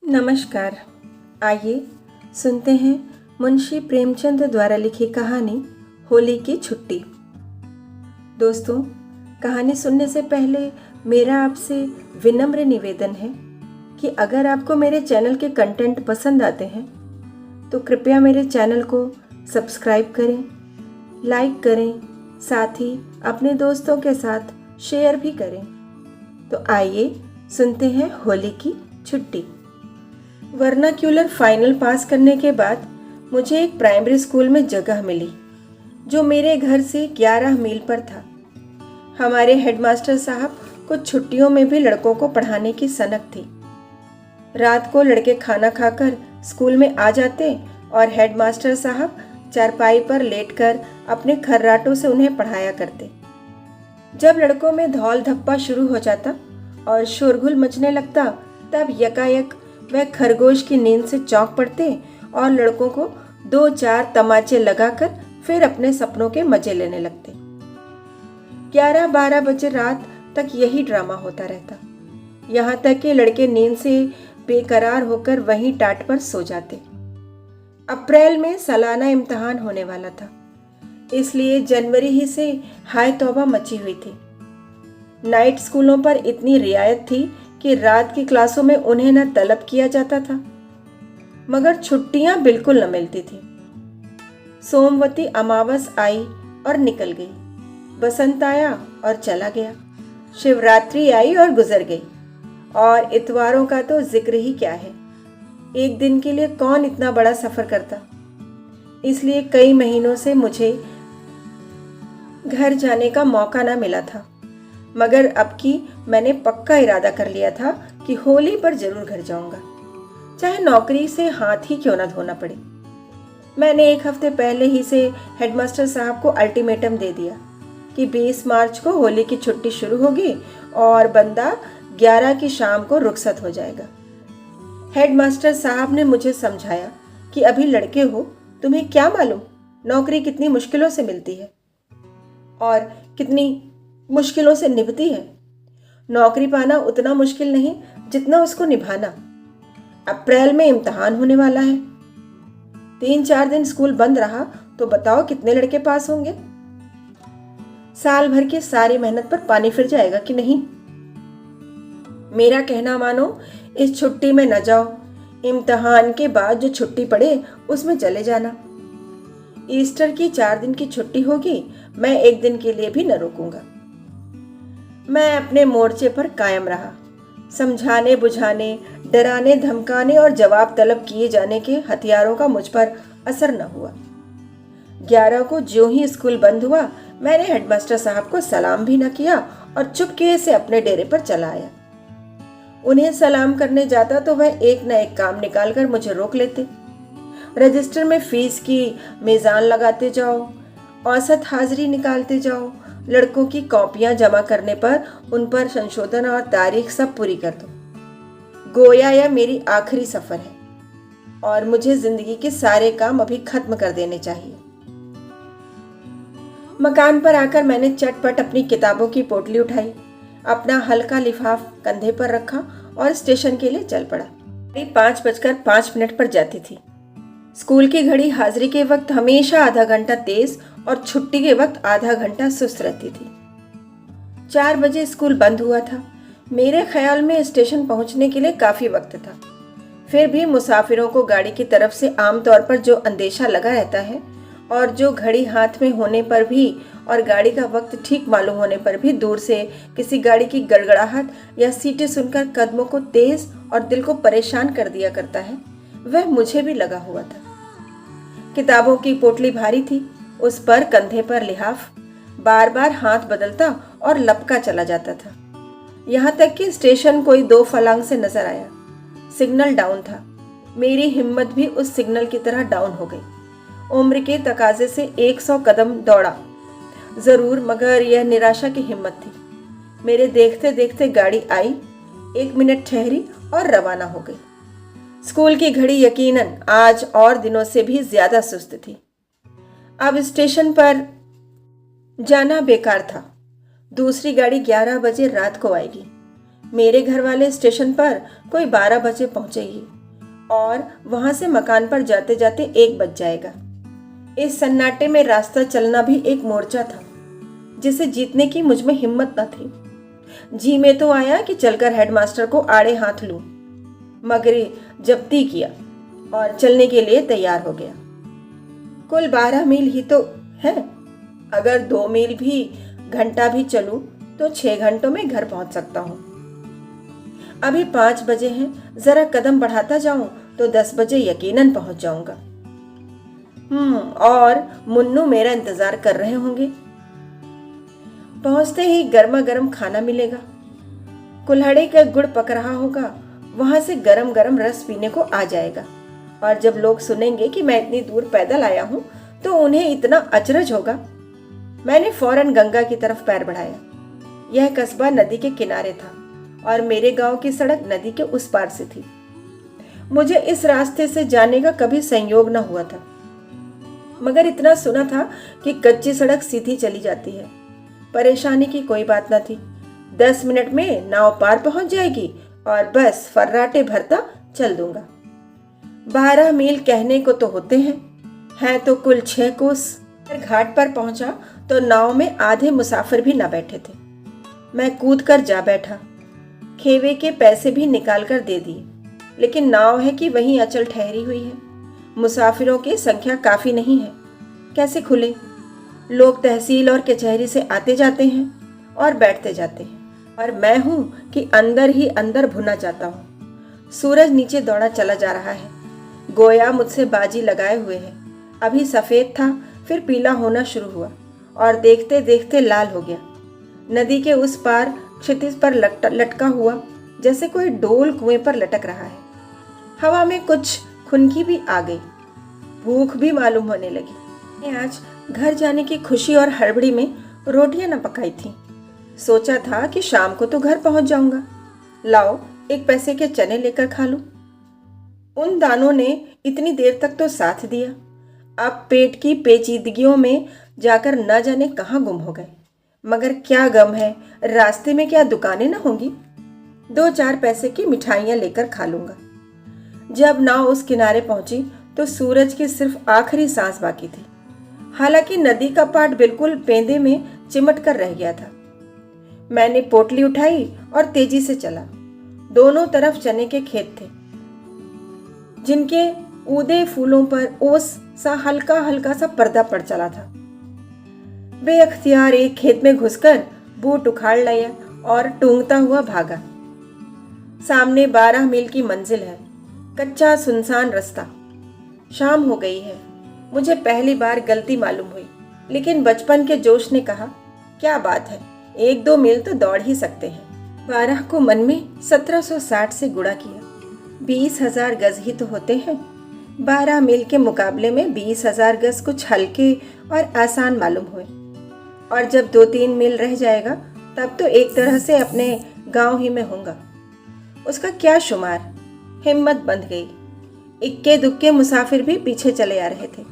नमस्कार। आइए सुनते हैं मुंशी प्रेमचंद द्वारा लिखी कहानी होली की छुट्टी। दोस्तों, कहानी सुनने से पहले मेरा आपसे विनम्र निवेदन है कि अगर आपको मेरे चैनल के कंटेंट पसंद आते हैं तो कृपया मेरे चैनल को सब्सक्राइब करें, लाइक करें, साथ ही अपने दोस्तों के साथ शेयर भी करें। तो आइए सुनते हैं होली की छुट्टी। वर्नाक्यूलर फाइनल पास करने के बाद मुझे एक प्राइमरी स्कूल में जगह मिली जो मेरे घर से 11 मील पर था। हमारे हेडमास्टर साहब कुछ छुट्टियों में भी लड़कों को पढ़ाने की सनक थी। रात को लड़के खाना खाकर स्कूल में आ जाते और हेडमास्टर साहब चारपाई पर लेटकर अपने खर्राटों से उन्हें पढ़ाया करते। जब लड़कों में धौल धप्पा शुरू हो जाता और शोरगुल मचने लगता, तब यकायक वह खरगोश की नींद से चौंक पड़ते और लड़कों को 2-4 तमाचे लगाकर फिर अपने सपनों के मजे लेने लगते। 11-12 बजे रात तक यही ड्रामा होता रहता, यहाँ तक कि लड़के नींद से बेकरार होकर वहीं टाट पर सो जाते। अप्रैल में सालाना इम्तिहान होने वाला था, इसलिए जनवरी ही से हाय तौबा मची हुई थी। नाइट स्कूलों पर इतनी रियायत थी कि रात की क्लासों में उन्हें न तलब किया जाता था, मगर छुट्टियां बिल्कुल न मिलती थी। सोमवती अमावस आई और निकल गई, बसंत आया और चला गया, शिवरात्रि आई और गुजर गई, और इतवारों का तो जिक्र ही क्या है। एक दिन के लिए कौन इतना बड़ा सफर करता। इसलिए कई महीनों से मुझे घर जाने का मौका ना मिला था, मगर अब की मैंने पक्का इरादा कर लिया था कि होली पर जरूर घर जाऊंगा, चाहे नौकरी से हाथ ही क्यों ना धोना पड़े। मैंने एक हफ्ते पहले ही से हेडमास्टर साहब को अल्टीमेटम दे दिया कि 20 मार्च को होली की छुट्टी शुरू होगी और बंदा 11 की शाम को रुखसत हो जाएगा। हेडमास्टर साहब ने मुझे समझाया कि अभी लड़के हो, तुम्हें क्या मालूम नौकरी कितनी मुश्किलों से मिलती है और कितनी मुश्किलों से निभती है। नौकरी पाना उतना मुश्किल नहीं जितना उसको निभाना। अप्रैल में इम्तिहान होने वाला है, 3-4 दिन स्कूल बंद रहा तो बताओ कितने लड़के पास होंगे। साल भर की सारी मेहनत पर पानी फिर जाएगा कि नहीं। मेरा कहना मानो, इस छुट्टी में न जाओ, इम्तिहान के बाद जो छुट्टी पड़े उसमें चले जाना। ईस्टर की 4 दिन की छुट्टी होगी, मैं एक दिन के लिए भी न रुकूंगा। मैं अपने मोर्चे पर कायम रहा। समझाने बुझाने, डराने धमकाने और जवाब तलब किए जाने के हथियारों का मुझ पर असर न हुआ। 11 को ज्यों ही स्कूल बंद हुआ, मैंने हेडमास्टर साहब को सलाम भी न किया और चुपके से अपने डेरे पर चला आया। उन्हें सलाम करने जाता तो वह एक न एक काम निकाल कर मुझे रोक लेते। रजिस्टर में फीस की मीज़ान लगाते जाओ, औसत हाजिरी निकालते जाओ, लड़कों की कॉपियां जमा करने पर उन पर संशोधन और तारीख सब पूरी कर दो। गोया यह मेरी आखिरी सफर है और मुझे जिंदगी के सारे काम अभी खत्म कर देने चाहिए। मकान पर आकर मैंने चटपट अपनी किताबों की पोटली उठाई, अपना हल्का लिफाफ कंधे पर रखा और स्टेशन के लिए चल पड़ा। 5:05 पर जाती थी। स्कूल की घड़ी हाजिरी के वक्त हमेशा आधा घंटा तेज और छुट्टी के वक्त आधा घंटा सुस्त रहती थी। 4 बजे स्कूल बंद हुआ था। मेरे ख्याल में स्टेशन पहुंचने के लिए काफी वक्त था। फिर भी मुसाफिरों को गाड़ी की तरफ से आमतौर पर जो अंदेशा लगा रहता है और जो घड़ी हाथ में होने पर भी और गाड़ी का वक्त ठीक मालूम होने पर भी दूर से किसी गाड़ी की गड़गड़ाहट या सीटें सुनकर कदमों को तेज और दिल को परेशान कर दिया करता है, वह मुझे भी लगा हुआ था। किताबों की पोटली भारी थी, उस पर कंधे पर लिहाफ, बार बार हाथ बदलता और लपका चला जाता था। यहाँ तक कि स्टेशन कोई 2 फलांग से नजर आया। सिग्नल डाउन था। मेरी हिम्मत भी उस सिग्नल की तरह डाउन हो गई। उम्र के तकाजे से 100 कदम दौड़ा जरूर, मगर यह निराशा की हिम्मत थी। मेरे देखते देखते गाड़ी आई, 1 मिनट ठहरी और रवाना हो गई। स्कूल की घड़ी यकीनन आज और दिनों से भी ज्यादा सुस्त थी। अब स्टेशन पर जाना बेकार था। दूसरी गाड़ी 11 बजे रात को आएगी। मेरे घर वाले स्टेशन पर कोई 12 बजे पहुंचेगी और वहां से मकान पर जाते जाते 1 बज जाएगा। इस सन्नाटे में रास्ता चलना भी एक मोर्चा था जिसे जीतने की मुझ में हिम्मत न थी। जी में तो आया कि चलकर हेडमास्टर को आड़े हाथ लूं, मगर जब्ती किया और चलने के लिए तैयार हो गया। कुल 12 मील ही तो है। अगर 2 मील भी घंटा भी चलूं तो 6 घंटों में घर पहुंच सकता हूं। अभी 5 बजे हैं, जरा कदम बढ़ाता जाऊं तो 10 बजे यकीनन पहुंच जाऊंगा। और मुन्नू मेरा इंतजार कर रहे होंगे। पहुंचते ही गर्मा गर्म खाना मिलेगा। कुल्हड़ी का गुड़ पक रहा होगा, वहां से गरम गरम रस पीने को आ जाएगा। और जब लोग सुनेंगे कि मैं इतनी दूर पैदल आया हूं तो उन्हें इतना अचरज होगा। मैंने फौरन गंगा की तरफ पैर बढ़ाया। यह कस्बा नदी के किनारे था और मेरे गांव की सड़क नदी के उस पार से थी। मुझे इस रास्ते से जाने का कभी संयोग न हुआ था, मगर इतना सुना था कि कच्ची सड़क सीधी चली जाती है। परेशानी की कोई बात न थी। 10 मिनट में नाव पार पहुंच जाएगी और बस फर्राटे भरता चल दूंगा। 12 मील कहने को तो होते हैं तो कुल 6 कोस। घाट पर पहुंचा तो नाव में आधे मुसाफिर भी न बैठे थे। मैं कूद कर जा बैठा। खेवे के पैसे भी निकाल कर दे दिए, लेकिन नाव है कि वहीं अचल ठहरी हुई है। मुसाफिरों की संख्या काफी नहीं है, कैसे खुले? लोग तहसील और कचहरी से आते जाते हैं और बैठते जाते हैं, और मैं हूं कि अंदर ही अंदर भुना जाता हूं। सूरज नीचे दौड़ा चला जा रहा है, गोया मुझसे बाजी लगाए हुए है। अभी सफेद था, फिर पीला होना शुरू हुआ और देखते देखते लाल हो गया। नदी के उस पार क्षितिज पर लटका हुआ जैसे कोई डोल कुएं पर लटक रहा है। हवा में कुछ खुनकी भी आ गई, भूख भी मालूम होने लगी। मैं आज घर जाने की खुशी और हड़बड़ी में रोटियां न पकाई थी। सोचा था कि शाम को तो घर पहुंच जाऊंगा, लाओ 1 पैसे के चने लेकर खा लूं। उन दानों ने इतनी देर तक तो साथ दिया, अब पेट की पेचीदगियों में जाकर न जाने कहां गुम हो गए। मगर क्या गम है, रास्ते में क्या दुकानें न होंगी? 2-4 पैसे की मिठाइयां लेकर खा लूंगा। जब नाव उस किनारे पहुंची तो सूरज की सिर्फ आखिरी सांस बाकी थी। हालांकि नदी का पाट बिल्कुल पेंदे में चिमट कर रह गया था। मैंने पोटली उठाई और तेजी से चला। दोनों तरफ चने के खेत थे, जिनके ऊदे फूलों पर ओस सा हल्का हल्का सा पर्दा पड़ चला था। बेअख्तियार एक खेत में घुसकर बूट उखाड़ लिया और टूंगता हुआ भागा। सामने 12 मील की मंजिल है, कच्चा सुनसान रास्ता। शाम हो गई है। मुझे पहली बार गलती मालूम हुई, लेकिन बचपन के जोश ने कहा, क्या बात है, 1-2 मील तो दौड़ ही सकते हैं। 12 को मन में 1760 से गुणा किया। 20,000 गज ही तो होते हैं। 12 मील के मुकाबले में 20,000 गज कुछ हल्के और आसान मालूम हुए। और जब 2-3 मील रह जाएगा तब तो एक तरह से अपने गांव ही में होऊंगा। उसका क्या शुमार। हिम्मत बंध गई। इक्के दुक्के मुसाफिर भी पीछे चले आ रहे थे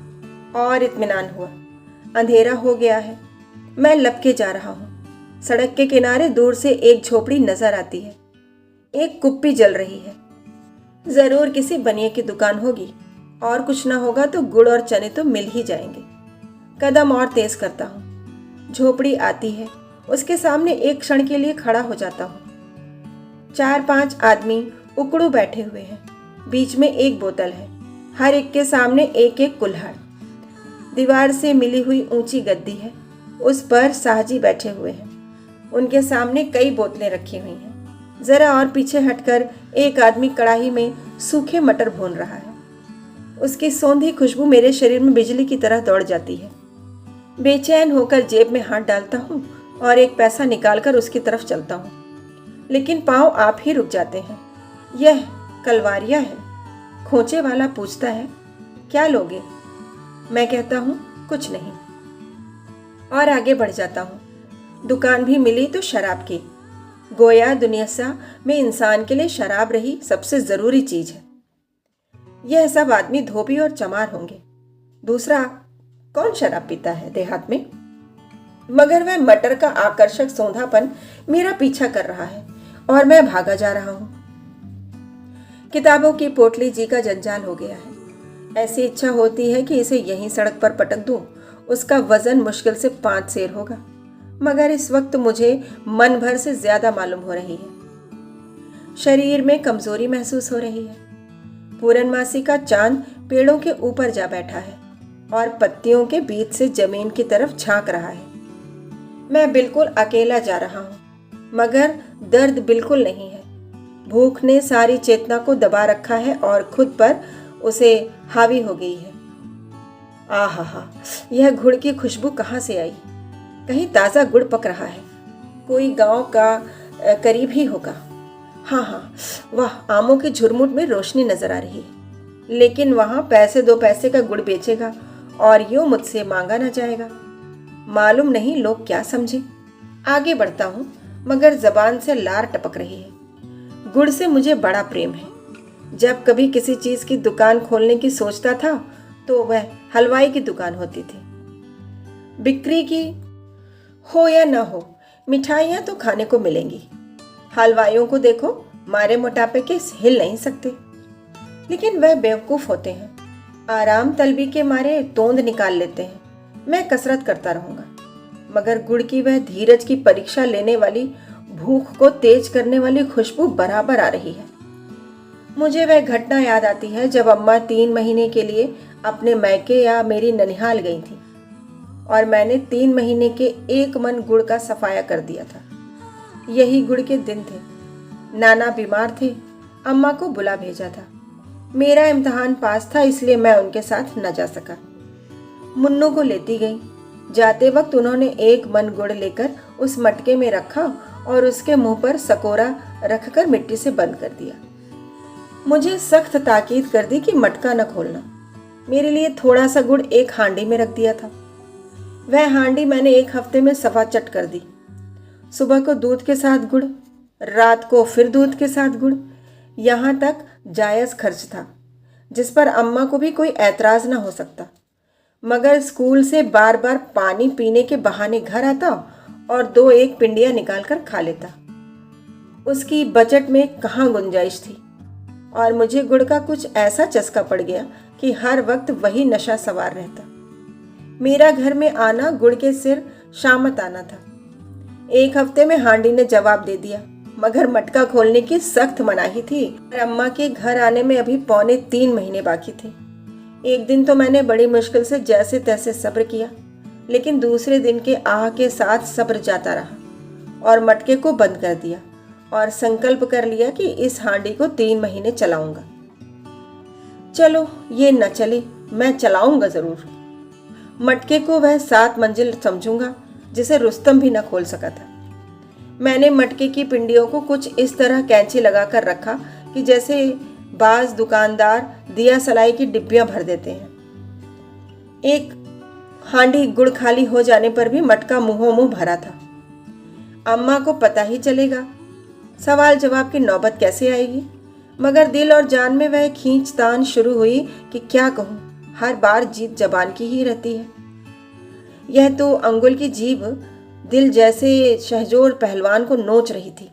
और इत्मीनान हुआ। अंधेरा हो गया है। मैं लपके जा रहा हूँ। सड़क के किनारे दूर से एक झोपड़ी नजर आती है। एक कुप्पी जल रही है। जरूर किसी बनिए की दुकान होगी, और कुछ ना होगा तो गुड़ और चने तो मिल ही जाएंगे। कदम और तेज करता हूँ। झोपड़ी आती है, उसके सामने एक क्षण के लिए खड़ा हो जाता हूँ। 4-5 आदमी उकड़ू बैठे हुए हैं। बीच में एक बोतल है, हर एक के सामने एक एक कुल्हड़। दीवार से मिली हुई ऊंची गद्दी है, उस पर साहजी बैठे हुए हैं। उनके सामने कई बोतलें रखी हुई हैं। जरा और पीछे हटकर एक आदमी कढ़ाई में सूखे मटर भून रहा है। उसकी सौंधी खुशबू मेरे शरीर में बिजली की तरह दौड़ जाती है। बेचैन होकर जेब में हाथ डालता हूँ और 1 पैसा निकालकर उसकी तरफ चलता हूँ, लेकिन पांव आप ही रुक जाते हैं। यह कलवारिया है। खोचे वाला पूछता है, क्या लोगे? मैं कहता हूँ, कुछ नहीं, और आगे बढ़ जाता हूँ। दुकान भी मिली तो शराब की। गोया दुनिया में इंसान के लिए शराब रही सबसे जरूरी चीज है। यह सब आदमी धोबी और चमार होंगे। दूसरा कौन शराब पीता है देहात में? मगर वह मटर का आकर्षक सौंधापन मेरा पीछा कर रहा है और मैं भागा जा रहा हूँ। किताबों की पोटली जी का जंजाल हो गया है। ऐसी इच्छा होती है कि इसे यहीं सड़क पर पटक दूं। उसका वजन मुश्किल से 5 सेर होगा, मगर इस वक्त मुझे मन भर से ज्यादा मालूम हो रही है। शरीर में कमजोरी महसूस हो रही है। पूरनमासी का चांद पेड़ों के ऊपर जा बैठा है और पत्तियों के बीच से जमीन की तरफ झांक रहा है। मैं बिल्कुल अकेला जा रहा हूँ, मगर दर्द बिल्कुल नहीं है। भूख ने सारी चेतना को दबा रखा है और खुद पर उसे हावी हो गई है। आहा, यह गुड़ की खुशबू कहाँ से आई? कहीं ताज़ा गुड़ पक रहा है। कोई गांव का करीब ही होगा। हाँ, वाह, आमों की झुरमुट में रोशनी नजर आ रही है। लेकिन वहां पैसे 2 पैसे का गुड़ बेचेगा और यूं मुझसे मांगा न जाएगा। मालूम नहीं लोग क्या समझे। आगे बढ़ता हूँ, मगर जबान से लार टपक रही है। गुड़ से मुझे बड़ा प्रेम है। जब कभी किसी चीज की दुकान खोलने की सोचता था तो वह हलवाई की दुकान होती थी। बिक्री की हो या ना हो, मिठाइयाँ तो खाने को मिलेंगी। हलवाइयों को देखो, मारे मोटापे के हिल नहीं सकते, लेकिन वह बेवकूफ होते हैं। आराम तलबी के मारे तोंद निकाल लेते हैं। मैं कसरत करता रहूंगा, मगर गुड़ की वह धीरज की परीक्षा लेने वाली, भूख को तेज करने वाली खुशबू बराबर आ रही है। मुझे वह घटना याद आती है जब अम्मा 3 महीने के लिए अपने मैके या मेरी ननिहाल गई थी और मैंने 3 महीने के 1 मन गुड़ का सफाया कर दिया था। यही गुड़ के दिन थे। नाना बीमार थे, अम्मा को बुला भेजा था। मेरा इम्तिहान पास था, इसलिए मैं उनके साथ न जा सका। मुन्नू को लेती गई। जाते वक्त उन्होंने 1 मन गुड़ लेकर उस मटके में रखा और उसके मुंह पर सकोरा रखकर मिट्टी से बंद कर दिया। मुझे सख्त ताकीद कर दी कि मटका न खोलना। मेरे लिए थोड़ा सा गुड़ एक हांडी में रख दिया था। वह हांडी मैंने 1 हफ्ते में सफा चट कर दी। सुबह को दूध के साथ गुड़, रात को फिर दूध के साथ गुड़। यहाँ तक जायज़ खर्च था, जिस पर अम्मा को भी कोई ऐतराज़ न हो सकता। मगर स्कूल से बार बार पानी पीने के बहाने घर आता और 2-1 पिंडियाँ निकाल कर खा लेता। उसकी बजट में कहाँ गुंजाइश थी। और मुझे गुड़ का कुछ ऐसा चस्का पड़ गया कि हर वक्त वही नशा सवार रहता। मेरा घर में आना गुड़ के सिर शामत आना था। 1 हफ्ते में हांडी ने जवाब दे दिया, मगर मटका खोलने की सख्त मनाही थी। और अम्मा के घर आने में अभी पौने 3 महीने बाकी थे। एक दिन तो मैंने बड़ी मुश्किल से जैसे तैसे सब्र किया, लेकिन दूसरे दिन के आह के साथ सब्र जाता रहा और मटके को बंद कर दिया और संकल्प कर लिया कि इस हांडी को 3 महीने चलाऊंगा। चलो ये न चले, मैं चलाऊंगा जरूर। मटके को वह 7 मंजिल समझूंगा जिसे रुस्तम भी न खोल सका था। मैंने मटके की पिंडियों को कुछ इस तरह कैंची लगाकर रखा कि जैसे बाज दुकानदार दिया सलाई की डिब्बियां भर देते हैं। एक हांडी गुड़ खाली हो जाने पर भी मटका मुंहों मुंह भरा था। अम्मा को पता ही चलेगा। सवाल जवाब की नौबत कैसे आएगी। मगर दिल और जान में वह खींचतान शुरू हुई कि क्या कहूँ, हर बार जीत जबान की ही रहती है। यह तो अंगुल की जीभ दिल जैसे शहजोर पहलवान को नोच रही थी,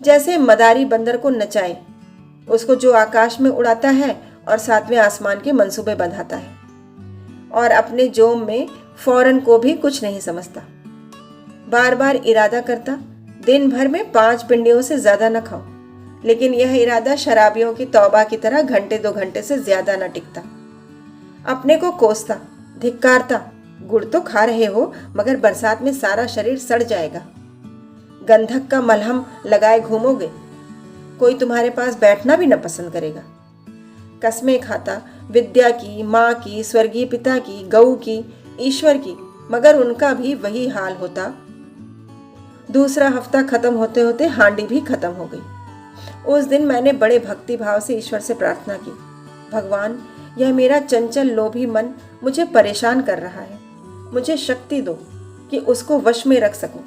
जैसे मदारी बंदर को नचाए, उसको जो आकाश में उड़ाता है और 7वें आसमान के मंसूबे बंधाता है और अपने जोम में फौरन को भी कुछ नहीं समझता। बार बार इरादा करता, दिन भर में 5 पिंडियों से ज्यादा न खाओ, लेकिन यह इरादा शराबियों की तौबा की तरह घंटे 2 घंटे से ज्यादा न टिकता। अपने को कोसता, धिक्कारता, गुड़ तो खा रहे हो, मगर बरसात में सारा शरीर सड़ जाएगा। गंधक का मलहम लगाए घूमोगे, कोई तुम्हारे पास बैठना भी न पसंद करेगा। कसमें खाता, विद्या की, माँ की, स्वर्गीय पिता की, गऊ की, ईश्वर की, मगर उनका भी वही हाल होता। दूसरा हफ्ता खत्म होते होते हांडी भी खत्म हो गई। उस दिन मैंने बड़े भक्ति भाव से ईश्वर से प्रार्थना की, भगवान, यह मेरा चंचल लोभी मन मुझे परेशान कर रहा है। मुझे शक्ति दो कि उसको वश में रख सकूं।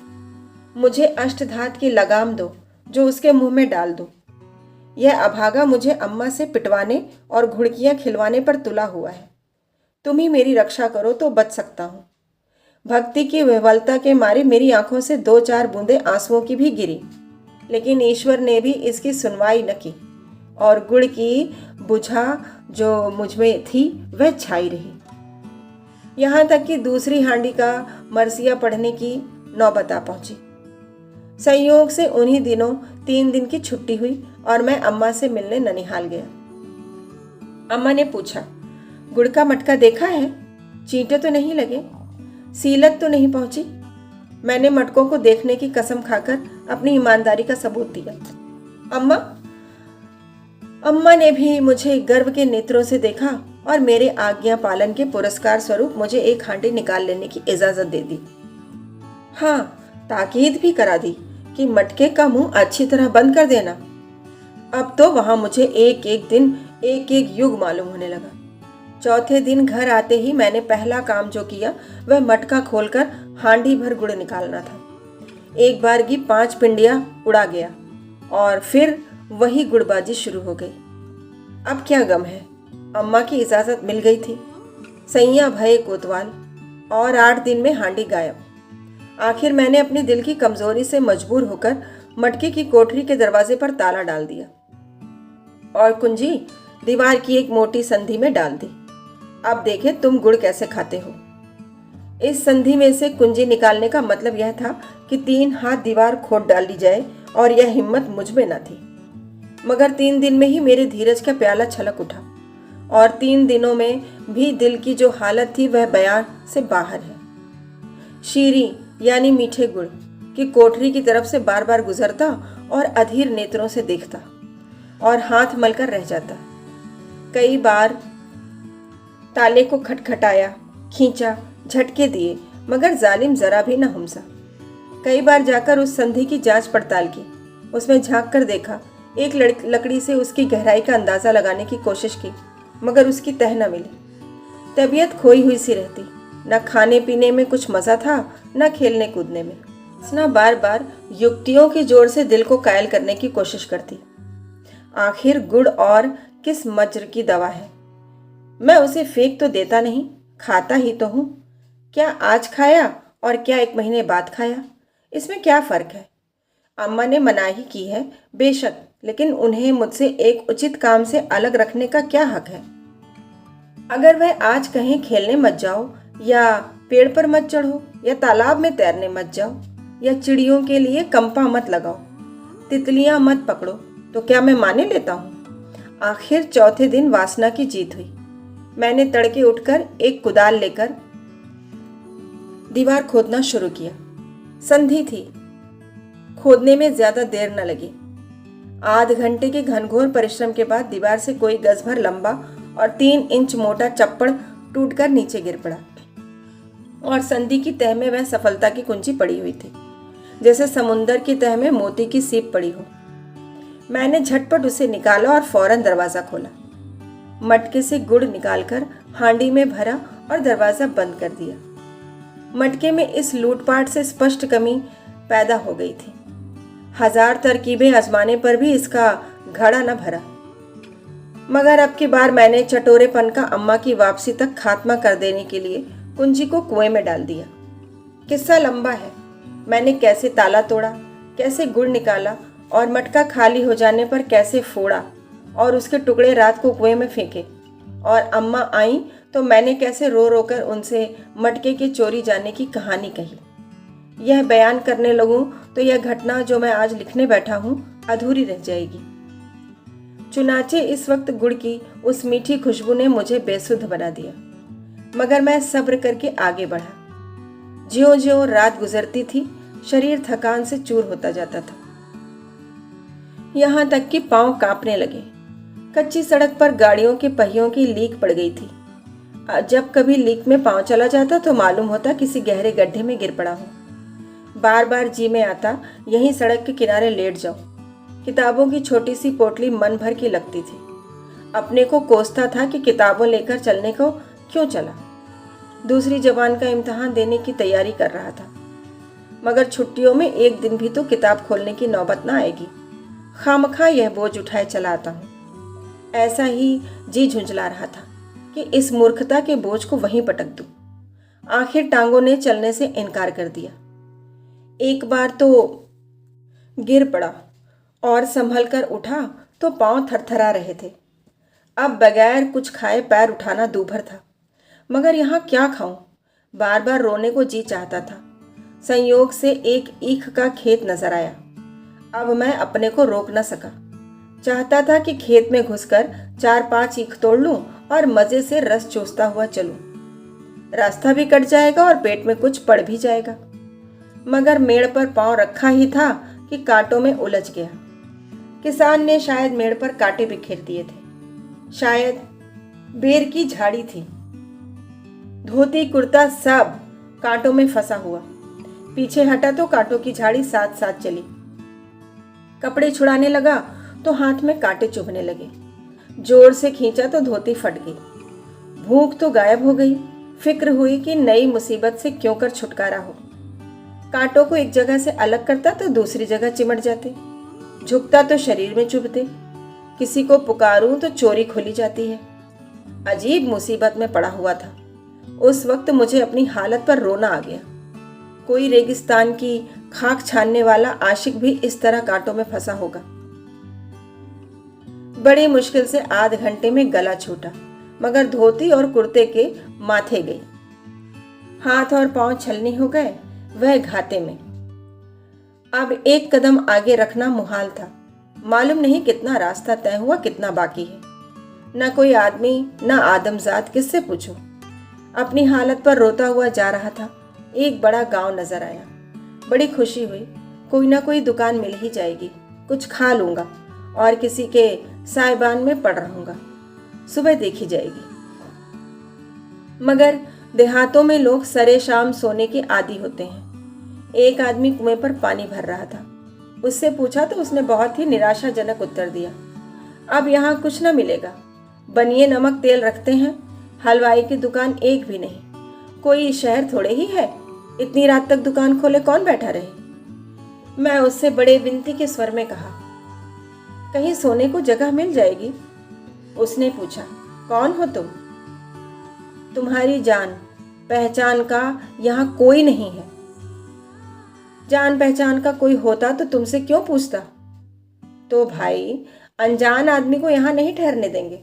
मुझे अष्टधात की लगाम दो जो उसके मुंह में डाल दूं। यह अभागा मुझे अम्मा से पिटवाने और घुड़कियां खिलवाने पर तुला हुआ है। तुम ही मेरी रक्षा करो तो बच सकता हूं। भक्ति की विह्वलता के मारे मेरी आंखों से 2-4 बूंदें आंसुओं की भी गिरी। लेकिन ईश्वर ने भी इसकी सुनवाई न की और गुड़ की बुझा जो मुझ में थी वह छाई रही। यहाँ तक कि दूसरी हांडी का मरसिया पढ़ने की नौबत आ पहुंची। संयोग से उन्हीं दिनों 3 दिन की छुट्टी हुई और मैं अम्मा से मिलने ननिहाल गया। अम्मा ने पूछा, गुड़ का मटका देखा है? चींटे तो नहीं लगे? सीलत तो नहीं पहुंची? मैंने मटकों को देखने की कसम खाकर अपनी ईमानदारी का सबूत दिया। अम्मा ने भी मुझे गर्व के नेत्रों से देखा और मेरे आज्ञा पालन के पुरस्कार स्वरूप मुझे एक हांडी निकाल लेने की इजाजत दे दी। हाँ, ताकीद भी करा दी कि मटके का मुंह अच्छी तरह बंद कर देना। अब तो वहां मुझे एक एक दिन एक एक युग मालूम होने लगा। चौथे दिन घर आते ही मैंने पहला काम जो किया वह मटका खोलकर हांडी भर गुड़ निकालना था। एक बार की 5 पिंडियां उड़ा गया और फिर वही गुड़बाजी शुरू हो गई। अब क्या गम है, अम्मा की इजाजत मिल गई थी। सैया भये कोतवाल और 8 दिन में हांडी गायब। आखिर मैंने अपनी दिल की कमजोरी से मजबूर होकर मटके की कोठरी के दरवाजे पर ताला डाल दिया और कुंजी दीवार की एक मोटी संधि में डाल दी। अब देखे तुम गुड़ कैसे खाते हो। इस संधि में से कुंजी निकालने का मतलब यह था कि 3 हाथ दीवार खोद डाली जाए और यह हिम्मत मुझ में न थी। मगर 3 दिन में ही मेरे धीरज का प्याला छलक उठा और 3 दिनों में भी दिल की जो हालत थी वह बयान से बाहर है। शीरी यानी मीठे गुड़ की कोठरी की तरफ से बार बार गुजरता और अधीर नेत्रों से देखता और हाथ मलकर रह जाता। कई बार ताले को खटखटाया, खींचा, झटके दिए, मगर जालिम जरा भी न हुमसा। कई बार जाकर उस संधि की जांच पड़ताल की, उसमें झांक कर देखा, एक लकड़ी से उसकी गहराई का अंदाजा लगाने की कोशिश की, मगर उसकी तह न मिली। तबीयत खोई हुई सी रहती, न खाने पीने में कुछ मजा था न खेलने कूदने में। हंसना बार बार युक्तियों के जोर से दिल को कायल करने की कोशिश करती। आखिर गुड़ और किस मज्र की दवा है। मैं उसे फेंक तो देता नहीं, खाता ही तो हूं। क्या आज खाया और क्या 1 महीने बाद खाया, इसमें क्या फर्क है। अम्मा ने मनाही की है बेशक, लेकिन उन्हें मुझसे एक उचित काम से अलग रखने का क्या हक है। अगर वह आज कहें खेलने मत जाओ या पेड़ पर मत चढ़ो या तालाब में तैरने मत जाओ या चिड़ियों के लिए कंपा मत लगाओ, तितलियां मत पकड़ो, तो क्या मैं माने लेता हूँ। आखिर चौथे दिन वासना की जीत हुई। मैंने तड़के उठकर एक कुदाल लेकर दीवार खोदना शुरू किया। संधि थी, खोदने में ज्यादा देर न लगी। आध घंटे के घनघोर परिश्रम के बाद दीवार से कोई गज भर लंबा और 3 इंच मोटा चप्पड़ टूटकर नीचे गिर पड़ा और संधि की तह में वह सफलता की कुंजी पड़ी हुई थी, जैसे समुंदर की तह में मोती की सीप पड़ी हो। मैंने झटपट उसे निकाला और फौरन दरवाजा खोला। मटके से गुड़ निकालकर हांडी में भरा और दरवाजा बंद कर दिया। मटके में इस लूटपाट से स्पष्ट कमी पैदा हो गई थी। 1000 तरकीबें आजमाने पर भी इसका घड़ा न भरा। मगर अब की बार मैंने चटोरेपन का अम्मा की वापसी तक खात्मा कर देने के लिए कुंजी को कुएं में डाल दिया। किस्सा लंबा है। मैंने कैसे ताला तोड़ा, कैसे गुड़ निकाला और मटका खाली हो जाने पर कैसे फोड़ा और उसके टुकड़े रात को कुएं में फेंके, और अम्मा आई तो मैंने कैसे रो रो कर उनसे मटके के चोरी जाने की कहानी कही। यह बयान करने लगूं तो यह घटना जो मैं आज लिखने बैठा हूं अधूरी रह जाएगी। चुनाचे इस वक्त गुड़ की उस मीठी खुशबू ने मुझे बेसुध बना दिया, मगर मैं सब्र करके आगे बढ़ा। ज्यों-ज्यों रात गुजरती थी, शरीर थकान से चूर होता जाता था, यहाँ तक कि पांव कांपने लगे। कच्ची सड़क पर गाड़ियों के पहियों की लीक पड़ गई थी। जब कभी लीक में पांव चला जाता तो मालूम होता किसी गहरे गड्ढे में गिर पड़ा हो। बार बार जी में आता यहीं सड़क के किनारे लेट जाऊं। किताबों की छोटी सी पोटली मन भर की लगती थी। अपने को कोसता था कि किताबों लेकर चलने को क्यों चला। दूसरी जबान का इम्तिहान देने की तैयारी कर रहा था, मगर छुट्टियों में एक दिन भी तो किताब खोलने की नौबत ना आएगी। खामखा यह बोझ उठाए चला आता हूँ। ऐसा ही जी झुंझला रहा था कि इस मूर्खता के बोझ को वहीं पटक दूं। आखिर टांगों ने चलने से इनकार कर दिया। एक बार तो गिर पड़ा और संभल कर उठा तो पांव थरथरा रहे थे। अब बगैर कुछ खाए पैर उठाना दूभर था, मगर यहाँ क्या खाऊं? बार बार रोने को जी चाहता था। संयोग से एक ईख का खेत नजर आया। अब मैं अपने को रोक न सका। चाहता था कि खेत में घुसकर 4-5 ईख तोड़ लूं और मजे से रस चूसता हुआ चलूं। रास्ता भी कट जाएगा और पेट में कुछ पड़ भी जाएगा। मगर मेड़ पर पांव रखा ही था कि कांटों में उलझ गया। किसान ने शायद मेड़ पर कांटे बिखेर दिए थे। शायद बेर की झाड़ी थी। धोती कुर्ता सब कांटों में फंसा हुआ। पीछे हटा तो कांटों की झाड़ी साथ साथ चली। कपड़े छुड़ाने लगा तो हाथ में कांटे चुभने लगे। जोर से खींचा तो धोती फट गई। भूख तो गायब हो गई। फिक्र हुई कि नई मुसीबत से क्यों कर छुटकारा हो। कांटों को एक जगह से अलग करता तो दूसरी जगह चिमट जाते। झुकता तो शरीर में चुभते। किसी को पुकारूं तो चोरी खोली जाती है। अजीब मुसीबत में पड़ा हुआ था। उस वक्त मुझे अपनी हालत पर रोना आ गया। कोई रेगिस्तान की खाक छानने वाला आशिक भी इस तरह कांटों में फंसा होगा। बड़ी मुश्किल से आध घंटे में गला छूटा, मगर धोती और कुर्ते के माथे गई। हाथ और पांव छलनी हो गए, वह घाते में। अब एक कदम आगे रखना मुहाल था। मालूम नहीं कितना रास्ता तय हुआ, कितना बाकी है। न कोई आदमी, न आदमजात, किससे पूछूं? अपनी हालत पर रोता हुआ जा रहा था। एक बड़ा गांव नजर आया। बड़ी खुशी हुई। कोई ना कोई दुकान मिल ही जाएगी। कुछ खा लूंगा और किसी के साइबान में पड़ रहूंगा। सुबह देखी जाएगी। मगर देहातों में लोग सरे शाम सोने के आदी होते हैं। एक आदमी कुएं पर पानी भर रहा था। उससे पूछा तो उसने बहुत ही निराशाजनक उत्तर दिया। अब यहाँ कुछ न मिलेगा। बनिए नमक तेल रखते हैं, हलवाई की दुकान एक भी नहीं। कोई शहर थोड़े ही है, इतनी रात तक दुकान खोले कौन बैठा रहे? मैं उससे बड़े विनती के स्वर में कहा, कहीं सोने को जगह मिल जाएगी? उसने पूछा, कौन हो तुम? तुम्हारी जान पहचान का यहाँ कोई नहीं है। जान पहचान का कोई होता तो तुमसे क्यों पूछता? तो भाई, अनजान आदमी को यहाँ नहीं ठहरने देंगे।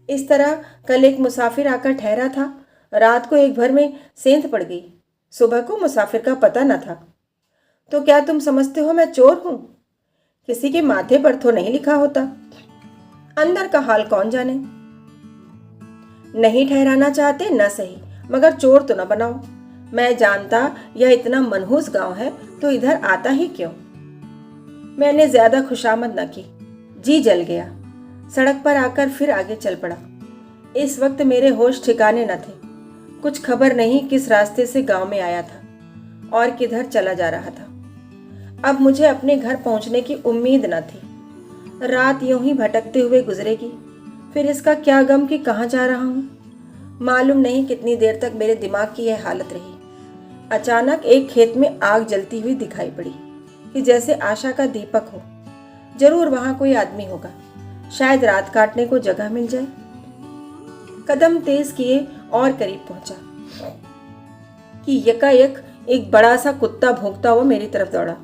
इस तरह कल एक मुसाफिर आकर ठहरा था। रात को एक भर में सेंध पड़ गई। सुबह को मुसाफिर का पता न था। तो क्या तुम समझते हो मैं चोर हूं? किसी के माथे पर तो नहीं लिखा होता। अंदर का हाल कौन जाने। नहीं ठहराना चाहते न सही, मगर चोर तो न बनाओ। मैं जानता यह इतना मनहूस गांव है तो इधर आता ही क्यों। मैंने ज्यादा खुशामद न की। जी जल गया। सड़क पर आकर फिर आगे चल पड़ा। इस वक्त मेरे होश ठिकाने न थे। कुछ खबर नहीं किस रास्ते से गांव में आया था और किधर चला जा रहा था। अब मुझे अपने घर पहुंचने की उम्मीद न थी। रात यूं ही भटकते हुए गुजरेगी। फिर इसका क्या गम कि कहाँ जा रहा हूँ। मालूम नहीं कितनी देर तक मेरे दिमाग की यह हालत रही। अचानक एक खेत में आग जलती हुई दिखाई पड़ी कि जैसे आशा का दीपक हो। जरूर वहां कोई आदमी होगा। शायद रात काटने को जगह मिल जाए। कदम तेज किए और करीब पहुंचा कि यकायक एक बड़ा सा कुत्ता भौंकता हुआ मेरी तरफ दौड़ा।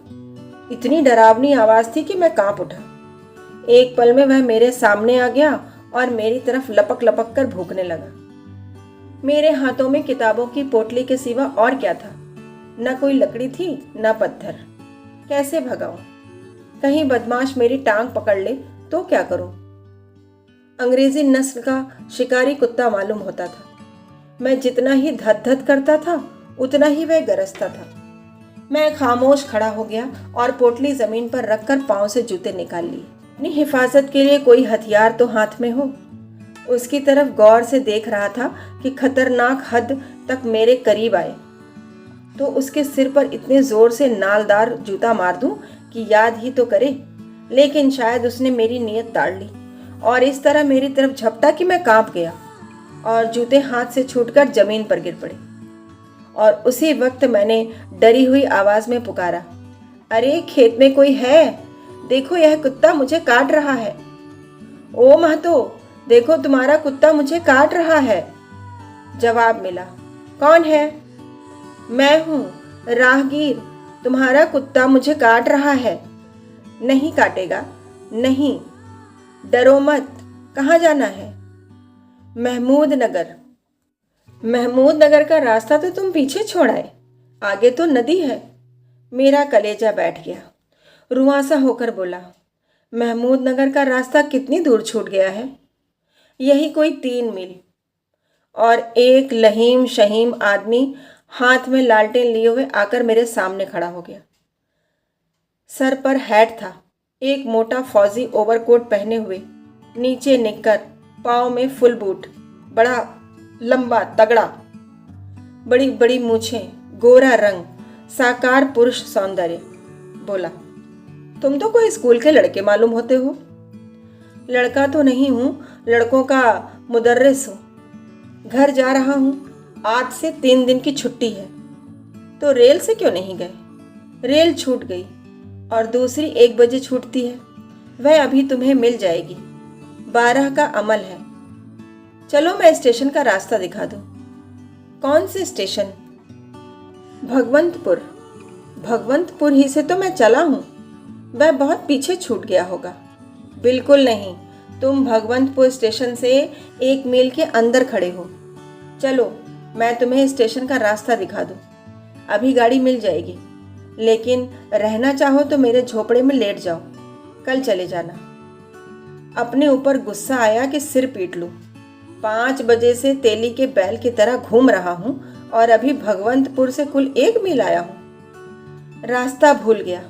इतनी डरावनी आवाज थी कि मैं कांप उठा। एक पल में वह मेरे सामने आ गया और मेरी तरफ लपक लपक कर भौंकने लगा। मेरे हाथों में किताबों की पोटली के सिवा और क्या था? न कोई लकड़ी थी न पत्थर। कैसे भगाऊं? कहीं बदमाश मेरी टांग पकड़ ले तो क्या करूं? अंग्रेजी नस्ल का शिकारी कुत्ता मालूम होता था। मैं जितना ही धद धद करता था उतना ही वह गरजता था। मैं खामोश खड़ा हो गया और पोटली जमीन पर रखकर पांव से जूते निकाल लिए। अपनी हिफाजत के लिए कोई हथियार तो हाथ में हो। उसकी तरफ गौर से देख रहा था कि खतरनाक हद तक मेरे करीब आए तो उसके सिर पर इतने जोर से नालदार जूता मार दूं कि याद ही तो करे। लेकिन शायद उसने मेरी नीयत ताड़ ली और इस तरह मेरी तरफ झपटा कि मैं कांप गया और जूते हाथ से छूटकर जमीन पर गिर पड़े। और उसी वक्त मैंने डरी हुई आवाज में पुकारा, अरे खेत में कोई है? देखो यह कुत्ता मुझे काट रहा है। ओ महतो, देखो तुम्हारा कुत्ता मुझे काट रहा है। जवाब मिला, कौन है? मैं हूं, राहगीर। तुम्हारा कुत्ता मुझे काट रहा है। नहीं काटेगा, नहीं। डरो मत। कहाँ जाना है? महमूद नगर। महमूद नगर का रास्ता तो तुम पीछे छोड़ आए, आगे तो नदी है। मेरा कलेजा बैठ गया। रुआंसा होकर बोला, महमूद नगर का रास्ता कितनी दूर छूट गया है? यही कोई 3 मील। और एक लहीम शहीम आदमी हाथ में लालटेन लिए हुए आकर मेरे सामने खड़ा हो गया। सर पर हैट था, एक मोटा फौजी ओवरकोट पहने हुए, नीचे निक्कर, पाँव में फुल बूट, बड़ा लंबा तगड़ा, बड़ी बड़ी मूछें, गोरा रंग, साकार पुरुष सौंदर्य। बोला, तुम तो कोई स्कूल के लड़के मालूम होते हो। लड़का तो नहीं हूँ, लड़कों का मुदर्रिस हूँ। घर जा रहा हूँ, आज से 3 दिन की छुट्टी है। तो रेल से क्यों नहीं गए? रेल छूट गई और दूसरी 1 बजे छूटती है, वह अभी तुम्हें मिल जाएगी। 12 का अमल है। चलो मैं स्टेशन का रास्ता दिखा दूँ। कौन से स्टेशन? भगवंतपुर। भगवंतपुर ही से तो मैं चला हूँ, वह बहुत पीछे छूट गया होगा। बिल्कुल नहीं, तुम भगवंतपुर स्टेशन से 1 मील के अंदर खड़े हो। चलो मैं तुम्हें स्टेशन का रास्ता दिखा दूँ। अभी गाड़ी मिल जाएगी, लेकिन रहना चाहो तो मेरे झोपड़े में लेट जाओ, कल चले जाना। अपने ऊपर गुस्सा आया कि सिर पीट लूँ। 5 बजे से तेली के बैल की तरह घूम रहा हूँ और अभी भगवंतपुर से कुल 1 मील आया हूँ। रास्ता भूल गया।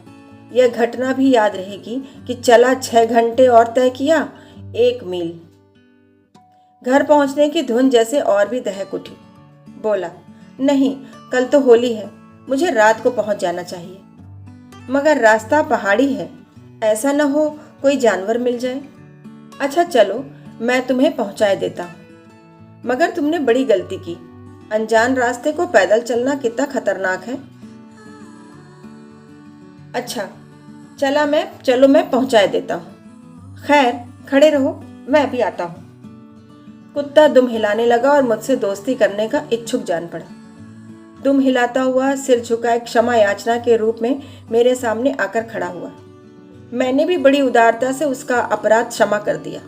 यह घटना भी याद रहेगी कि चला 6 घंटे और तय किया 1 मील। घर पहुंचने की धुन जैसे और भी दहक उठी। बोला, नहीं, कल तो होली है, मुझे रात को पहुंच जाना चाहिए। मगर रास्ता पहाड़ी है, ऐसा न हो कोई जानवर मिल जाए। अच्छा चलो, मैं तुम्हें पहुंचाए देता हूँ। मगर तुमने बड़ी गलती की, अनजान रास्ते को पैदल चलना कितना खतरनाक है। अच्छा चलो मैं पहुंचाए देता हूँ। खैर खड़े रहो, मैं अभी आता हूँ। कुत्ता दुम हिलाने लगा और मुझसे दोस्ती करने का इच्छुक जान पड़ा। दुम हिलाता हुआ सिर झुकाए क्षमा याचना के रूप में मेरे सामने आकर खड़ा हुआ। मैंने भी बड़ी उदारता से उसका अपराध क्षमा कर दिया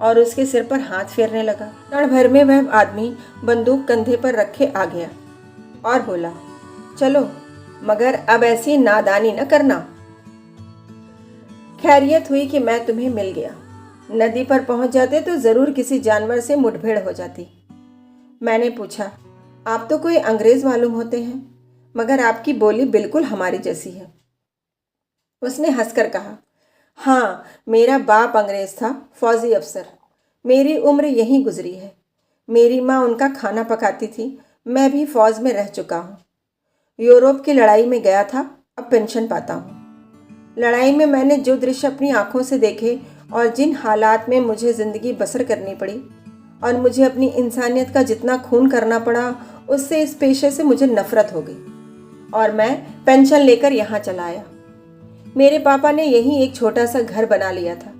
और उसके सिर पर हाथ फेरने लगा। क्षण भर में वह आदमी बंदूक कंधे पर रखे आ गया और बोला, चलो, मगर अब ऐसी नादानी न करना। खैरियत हुई कि मैं तुम्हें मिल गया। नदी पर पहुंच जाते तो जरूर किसी जानवर से मुठभेड़ हो जाती। मैंने पूछा, आप तो कोई अंग्रेज मालूम होते हैं, मगर आपकी बोली बिल्कुल हमारी जैसी है। उसने हंसकर कहा, हाँ, मेरा बाप अंग्रेज था, फौजी अफसर। मेरी उम्र यहीं गुजरी है। मेरी माँ उनका खाना पकाती थी। मैं भी फौज में रह चुका हूँ। यूरोप की लड़ाई में गया था, अब पेंशन पाता हूँ। लड़ाई में मैंने जो दृश्य अपनी आंखों से देखे और जिन हालात में मुझे ज़िंदगी बसर करनी पड़ी और मुझे अपनी इंसानियत का जितना खून करना पड़ा, उससे इस पेशे से मुझे नफरत हो गई और मैं पेंशन लेकर यहाँ चला आया। मेरे पापा ने यहीं एक छोटा सा घर बना लिया था।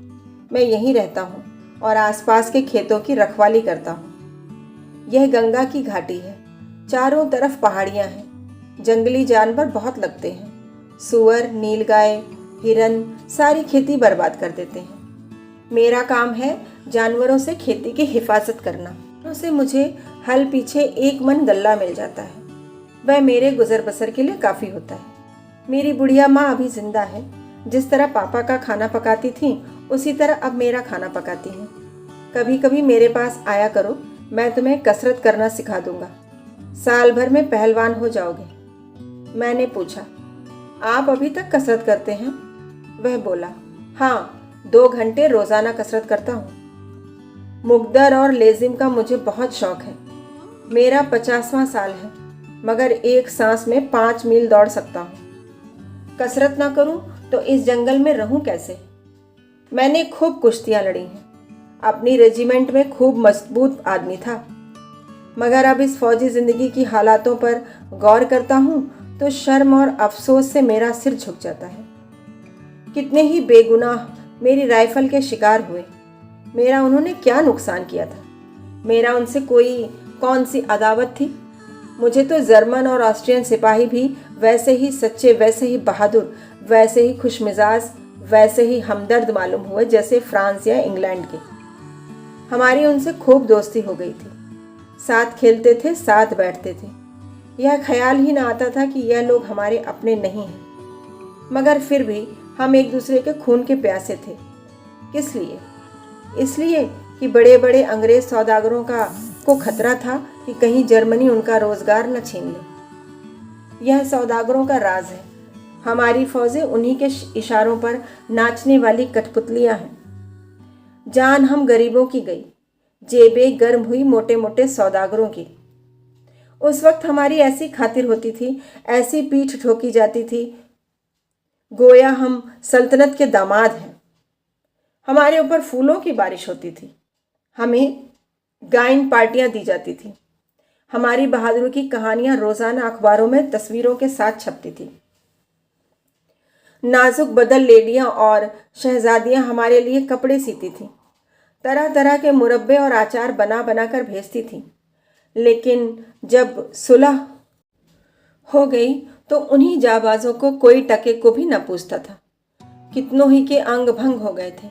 मैं यहीं रहता हूँ और आसपास के खेतों की रखवाली करता हूँ। यह गंगा की घाटी है, चारों तरफ पहाड़ियाँ हैं। जंगली जानवर बहुत लगते हैं। सूअर, नीलगाय, हिरन सारी खेती बर्बाद कर देते हैं। मेरा काम है जानवरों से खेती की हिफाजत करना। उसे मुझे हल पीछे 1 मन गल्ला मिल जाता है। वह मेरे गुजर बसर के लिए काफ़ी होता है। मेरी बुढ़िया माँ अभी जिंदा है। जिस तरह पापा का खाना पकाती थी, उसी तरह अब मेरा खाना पकाती हैं। कभी कभी मेरे पास आया करो, मैं तुम्हें कसरत करना सिखा दूंगा। साल भर में पहलवान हो जाओगे। मैंने पूछा, आप अभी तक कसरत करते हैं? वह बोला, हाँ, 2 घंटे रोज़ाना कसरत करता हूँ। मुकद्दर और लेजिम का मुझे बहुत शौक है। मेरा 50वां साल है, मगर एक सांस में 5 मील दौड़ सकता हूँ। कसरत ना करूं तो इस जंगल में रहूं कैसे? मैंने खूब कुश्तियाँ लड़ी हैं। अपनी रेजिमेंट में खूब मजबूत आदमी था, मगर अब इस फौजी ज़िंदगी की हालातों पर गौर करता हूँ तो शर्म और अफसोस से मेरा सिर झुक जाता है। कितने ही बेगुनाह मेरी राइफल के शिकार हुए। मेरा उन्होंने क्या नुकसान किया था? मेरा उनसे कौन सी अदावत थी? मुझे तो जर्मन और ऑस्ट्रियन सिपाही भी वैसे ही सच्चे, वैसे ही बहादुर, वैसे ही खुशमिजाज, वैसे ही हमदर्द मालूम हुए जैसे फ्रांस या इंग्लैंड के। हमारी उनसे खूब दोस्ती हो गई थी। साथ खेलते थे, साथ बैठते थे। यह ख्याल ही ना आता था कि यह लोग हमारे अपने नहीं हैं, मगर फिर भी हम एक दूसरे के खून के प्यासे थे। किस लिए? इसलिए कि बड़े बड़े अंग्रेज सौदागरों को खतरा था कि कहीं जर्मनी उनका रोजगार न छीन ले। यह सौदागरों का राज है। हमारी फौजें उन्हीं के इशारों पर नाचने वाली कठपुतलियां हैं। जान हम गरीबों की गई, जेबें गर्म हुई मोटे मोटे सौदागरों की। उस वक्त हमारी ऐसी खातिर होती थी, ऐसी पीठ ठोकी जाती थी, गोया हम सल्तनत के दामाद हैं। हमारे ऊपर फूलों की बारिश होती थी, हमें गाइन पार्टियां दी जाती थी। हमारी बहादुरी की कहानियां रोजाना अखबारों में तस्वीरों के साथ छपती थी। नाजुक बदल लेडियां और शहजादियां हमारे लिए कपड़े सीती थीं, तरह तरह के मुरब्बे और अचार बना बना कर भेजती थीं। लेकिन जब सुलह हो गई तो उन्हीं जाबाजों को कोई टके को भी न पूछता था। कितनों ही के अंग भंग हो गए थे।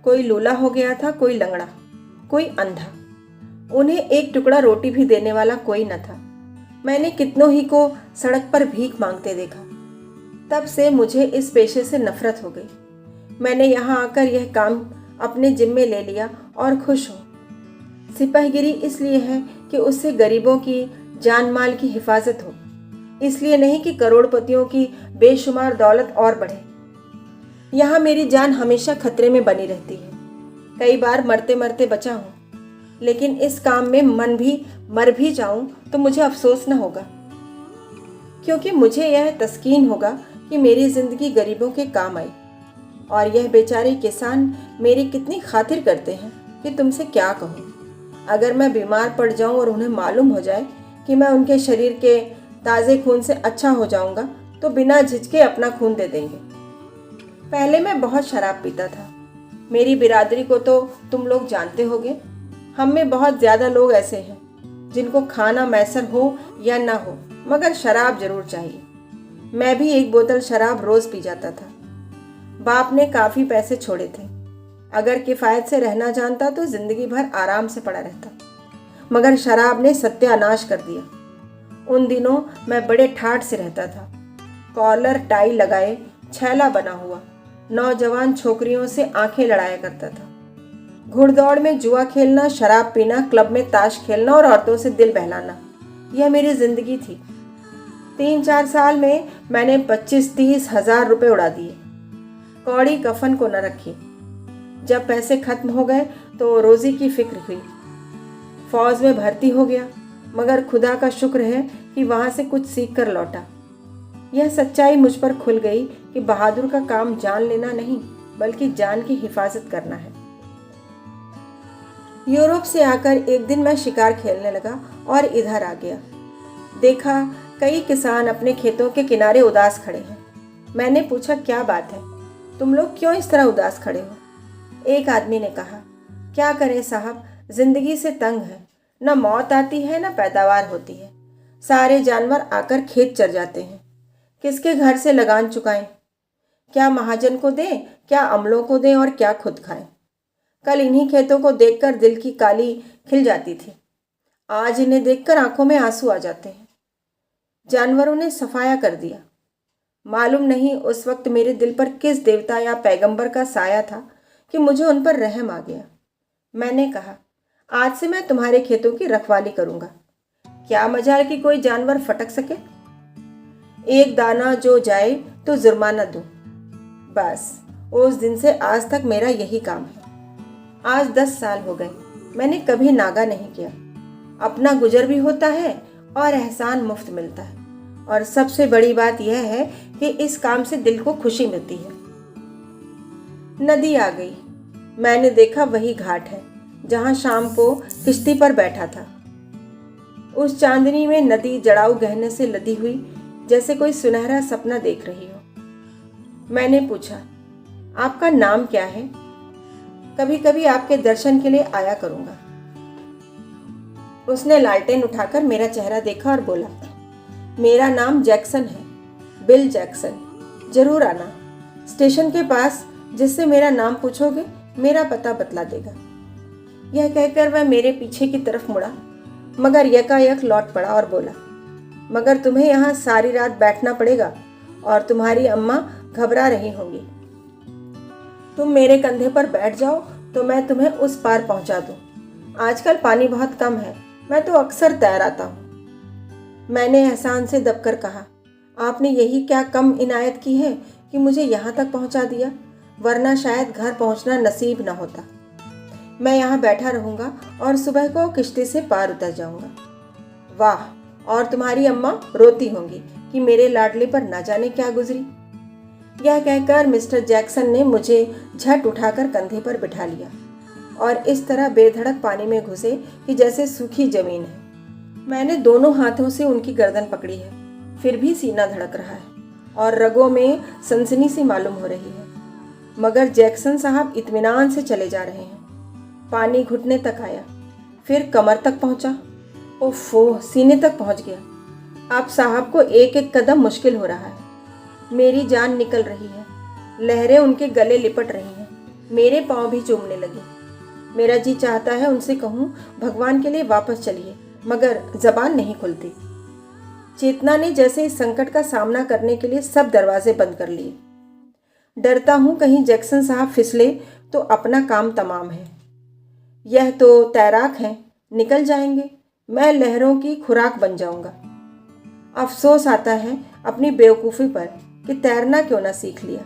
कोई लूला हो गया था, कोई लंगड़ा, कोई अंधा। उन्हें एक टुकड़ा रोटी भी देने वाला कोई न था। मैंने कितनों ही को सड़क पर भीख मांगते देखा। तब से मुझे इस पेशे से नफरत हो गई। मैंने यहाँ आकर यह काम अपने जिम्मे ले लिया और खुश हूँ। सिपाहीगिरी इसलिए है कि उससे गरीबों की जान माल की हिफाजत हो, इसलिए नहीं कि करोड़पतियों की बेशुमार दौलत और बढ़े। यहाँ मेरी जान हमेशा खतरे में बनी रहती है। कई बार मरते मरते बचा हूँ, लेकिन इस काम में मर भी जाऊं तो मुझे अफसोस न होगा, क्योंकि मुझे यह तस्कीन होगा कि मेरी जिंदगी गरीबों के काम आई। और यह बेचारे किसान मेरी कितनी खातिर करते हैं कि तुमसे क्या कहूँ। अगर मैं बीमार पड़ जाऊं और उन्हें मालूम हो जाए कि मैं उनके शरीर के ताज़े खून से अच्छा हो जाऊंगा तो बिना झिझके अपना खून दे देंगे। पहले मैं बहुत शराब पीता था। मेरी बिरादरी को तो तुम लोग जानते होगे। हम में बहुत ज़्यादा लोग ऐसे हैं जिनको खाना मैसर हो या ना हो, मगर शराब जरूर चाहिए। मैं भी 1 बोतल शराब रोज़ पी जाता था। बाप ने काफ़ी पैसे छोड़े थे। अगर किफ़ायत से रहना जानता तो ज़िंदगी भर आराम से पड़ा रहता, मगर शराब ने सत्यानाश कर दिया। उन दिनों मैं बड़े ठाठ से रहता था, कॉलर टाई लगाए, छैला बना हुआ, नौजवान छोकरियों से आंखें लड़ाया करता था। घुड़दौड़ में जुआ खेलना, शराब पीना, क्लब में ताश खेलना और औरतों से दिल बहलाना, यह मेरी जिंदगी थी। 3-4 साल में मैंने 25-30 हजार रुपए उड़ा दिए। कौड़ी कफन को न रखी। जब पैसे खत्म हो गए तो रोजी की फिक्र हुई। फौज में भर्ती हो गया, मगर खुदा का शुक्र है कि वहां से कुछ सीख कर लौटा। यह सच्चाई मुझ पर खुल गई कि बहादुर का काम जान लेना नहीं, बल्कि जान की हिफाजत करना है। यूरोप से आकर एक दिन मैं शिकार खेलने लगा और इधर आ गया। देखा कई किसान अपने खेतों के किनारे उदास खड़े हैं। मैंने पूछा, क्या बात है, तुम लोग क्यों इस तरह उदास खड़े हो? एक आदमी ने कहा, क्या करें साहब, जिंदगी से तंग है। न मौत आती है न पैदावार होती है। सारे जानवर आकर खेत चर जाते हैं। किसके घर से लगान चुकाएं? क्या महाजन को दें, क्या अमलों को दें और क्या खुद खाएं? कल इन्हीं खेतों को देखकर दिल की काली खिल जाती थी। आज इन्हें देखकर आंखों में आंसू आ जाते हैं। जानवरों ने सफाया कर दिया। मालूम नहीं उस वक्त मेरे दिल पर किस देवता या पैगंबर का साया था कि मुझे उन पर रहम आ गया। मैंने कहा, आज से मैं तुम्हारे खेतों की रखवाली करूंगा। क्या मजाल कि कोई जानवर फटक सके? एक दाना जो जाए तो जुर्माना दूं। बस उस दिन से आज तक मेरा यही काम है। आज 10 साल हो गए, मैंने कभी नागा नहीं किया। अपना गुजर भी होता है और एहसान मुफ्त मिलता है। और सबसे बड़ी बात यह है कि इस काम से दिल को खुशी मिलती है। नदी आ गई। मैंने देखा वही घाट है जहां शाम को किश्ती पर बैठा था। उस चांदनी में नदी जड़ाऊ गहने से लदी हुई जैसे कोई सुनहरा सपना देख रही हो। मैंने पूछा, आपका नाम क्या है? कभी कभी आपके दर्शन के लिए आया करूंगा। उसने लालटेन उठाकर मेरा चेहरा देखा और बोला, मेरा नाम जैक्सन है, बिल जैक्सन। जरूर आना। स्टेशन के पास जिससे मेरा नाम पूछोगे मेरा पता बतला देगा। यह कहकर वह मेरे पीछे की तरफ मुड़ा, मगर यकायक लौट पड़ा और बोला, मगर तुम्हें यहाँ सारी रात बैठना पड़ेगा और तुम्हारी अम्मा घबरा रही होंगी। तुम मेरे कंधे पर बैठ जाओ तो मैं तुम्हें उस पार पहुंचा दूं। आजकल पानी बहुत कम है, मैं तो अक्सर तैर आता हूँ। मैंने एहसान से दबकर कहा, आपने यही क्या कम इनायत की है कि मुझे यहाँ तक पहुँचा दिया, वरना शायद घर पहुँचना नसीब न होता। मैं यहाँ बैठा रहूँगा और सुबह को किश्ती से पार उतर जाऊँगा। वाह, और तुम्हारी अम्मा रोती होंगी कि मेरे लाडले पर न जाने क्या गुजरी। यह कहकर मिस्टर जैक्सन ने मुझे झट उठाकर कंधे पर बिठा लिया और इस तरह बेधड़क पानी में घुसे कि जैसे सूखी जमीन है। मैंने दोनों हाथों से उनकी गर्दन पकड़ी है, फिर भी सीना धड़क रहा है और रगों में सनसनी सी मालूम हो रही है, मगर जैक्सन साहब इत्मीनान से चले जा रहे हैं। पानी घुटने तक आया, फिर कमर तक पहुंचा, ओफो, सीने तक पहुंच गया। अब साहब को एक एक कदम मुश्किल हो रहा है। मेरी जान निकल रही है, लहरें उनके गले लिपट रही हैं, मेरे पांव भी चूमने लगे। मेरा जी चाहता है उनसे कहूँ, भगवान के लिए वापस चलिए, मगर जबान नहीं खुलती। चेतना ने जैसे इस संकट का सामना करने के लिए सब दरवाजे बंद कर लिए। डरता हूँ कहीं जैक्सन साहब फिसले तो अपना काम तमाम है। यह तो तैराक हैं, निकल जाएंगे, मैं लहरों की खुराक बन जाऊंगा। अफसोस आता है अपनी बेवकूफ़ी पर कि तैरना क्यों ना सीख लिया।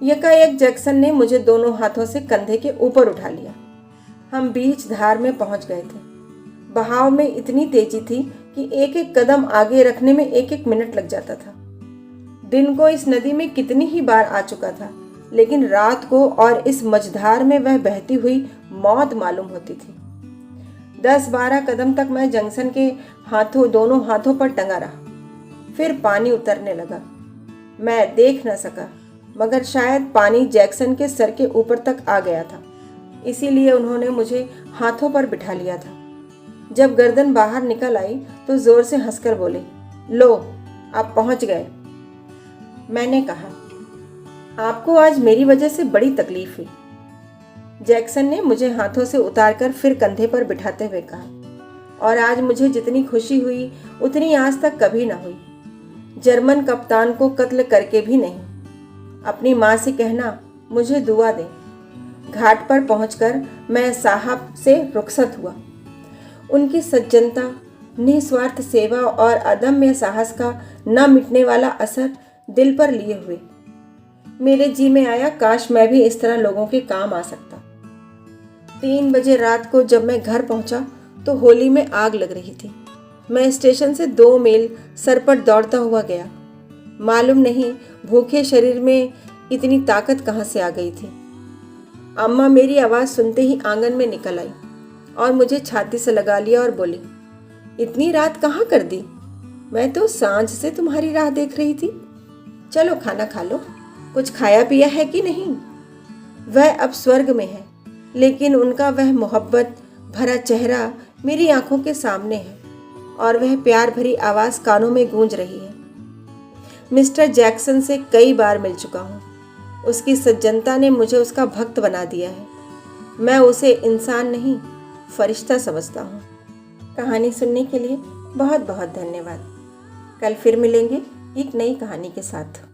यकायक जैक्सन ने मुझे दोनों हाथों से कंधे के ऊपर उठा लिया। हम बीच धार में पहुंच गए थे। बहाव में इतनी तेजी थी कि एक एक कदम आगे रखने में एक एक मिनट लग जाता था। दिन को इस नदी में कितनी ही बार आ चुका था, लेकिन रात को और इस मझधार में वह बहती हुई मौत मालूम होती थी। 10-12 कदम तक मैं जंक्शन के दोनों हाथों पर टंगा रहा। फिर पानी उतरने लगा। मैं देख न सका, मगर शायद पानी जैक्सन के सर के ऊपर तक आ गया था, इसीलिए उन्होंने मुझे हाथों पर बिठा लिया था। जब गर्दन बाहर निकल आई तो जोर से हंसकर बोले, लो, आप पहुंच गए। मैंने कहा, आपको आज मेरी वजह से बड़ी तकलीफ हुई। जैक्सन ने मुझे हाथों से उतारकर फिर कंधे पर बिठाते हुए कहा, और आज मुझे जितनी खुशी हुई उतनी आज तक कभी ना हुई। जर्मन कप्तान को कत्ल करके भी नहीं। अपनी माँ से कहना मुझे दुआ दे। घाट पर पहुंचकर मैं साहब से रुखसत हुआ। उनकी सज्जनता, निस्वार्थ सेवा और अदम्य साहस का न मिटने वाला असर दिल पर लिए हुए मेरे जी में आया, काश मैं भी इस तरह लोगों के काम आ सकता। 3 बजे रात को जब मैं घर पहुंचा तो होली में आग लग रही थी। मैं स्टेशन से 2 मील सरपट दौड़ता हुआ गया। मालूम नहीं भूखे शरीर में इतनी ताकत कहाँ से आ गई थी। अम्मा मेरी आवाज़ सुनते ही आंगन में निकल आई और मुझे छाती से लगा लिया और बोली, इतनी रात कहाँ कर दी? मैं तो सांझ से तुम्हारी राह देख रही थी। चलो खाना खा लो। कुछ खाया पिया है कि नहीं? वह अब स्वर्ग में है, लेकिन उनका वह मोहब्बत भरा चेहरा मेरी आंखों के सामने है और वह प्यार भरी आवाज़ कानों में गूंज रही है। मिस्टर जैक्सन से कई बार मिल चुका हूँ। उसकी सज्जनता ने मुझे उसका भक्त बना दिया है। मैं उसे इंसान नहीं, फरिश्ता समझता हूँ। कहानी सुनने के लिए बहुत बहुत धन्यवाद। कल फिर मिलेंगे एक नई कहानी के साथ।